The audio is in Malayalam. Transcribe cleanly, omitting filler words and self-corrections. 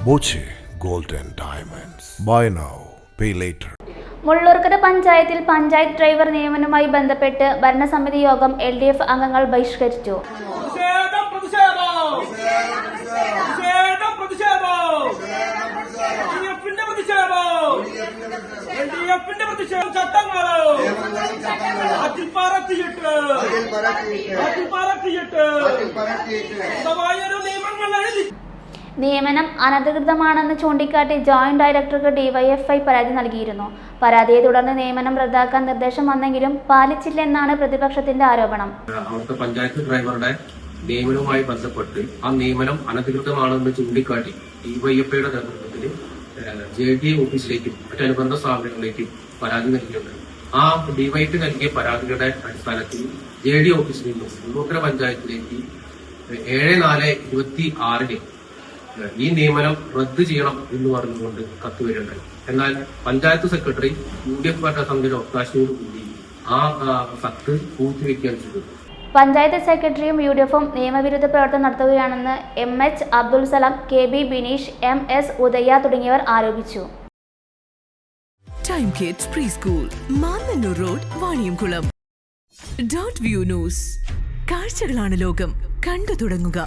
Boche gold and diamonds. Buy now, pay later. Mullurkara പഞ്ചായത്തിൽ പഞ്ചായത്ത് ഡ്രൈവർ നിയമനവുമായി ബന്ധപ്പെട്ട് ഭരണസമിതി യോഗം LDF അംഗങ്ങൾ ബഹിഷ്കരിച്ചു. നിയമനം അനധികൃതമാണെന്ന് ചൂണ്ടിക്കാട്ടി ജോയിന്റ് ഡയറക്ടർക്ക് DYFI പരാതി നൽകിയിരുന്നു. പരാതിയെ തുടർന്ന് നിയമനം റദ്ദാക്കാൻ നിർദ്ദേശം വന്നെങ്കിലും പാലിച്ചില്ലെന്നാണ് പ്രതിപക്ഷത്തിന്റെ ആരോപണം. അവിടുത്തെ പഞ്ചായത്ത് ഡ്രൈവറുടെ നിയമനവുമായി ബന്ധപ്പെട്ട് ആ നിയമനം അനധികൃതമാണെന്ന് ചൂണ്ടിക്കാട്ടി DYFIയുടെ നേതൃത്വത്തിൽ JDA ഓഫീസിലേക്കും മറ്റനുബന്ധ സ്ഥാപനങ്ങളിലേക്കും പരാതി നൽകിയിട്ടുണ്ട്. ആ DYFI നൽകിയ പരാതിയുടെ അടിസ്ഥാനത്തിൽ JDA ഓഫീസിൽ നിന്നും മുള്ളൂർക്കര പഞ്ചായത്തിലേക്ക് 7/4/26 ഈ നിയമനം റദ്ദ് ചെയ്യണം എന്ന് പറഞ്ഞുകൊണ്ട് കത്ത് വരികയുണ്ടായി. എന്നാൽ പഞ്ചായത്ത് സെക്രട്ടറി UDF ഭരണസമിതിയുടെ ഒത്താശയോടുകൂടി ആ കത്ത് പൂഴ്ത്തിവെക്കുകയാണ് ചെയ്തത്. പഞ്ചായത്ത് സെക്രട്ടറിയും UDFും നിയമവിരുദ്ധ പ്രവർത്തനം നടത്തുകയാണെന്ന് MH Abdul Salam, KB Bineesh, MS ഉദയ തുടങ്ങിയവർ ആരോപിച്ചു. Time kids pre school, Mannannur road, Vaniyamkulam. .view news. കാഴ്ചകളാണ് ലോകം, കണ്ടു തുടങ്ങുക.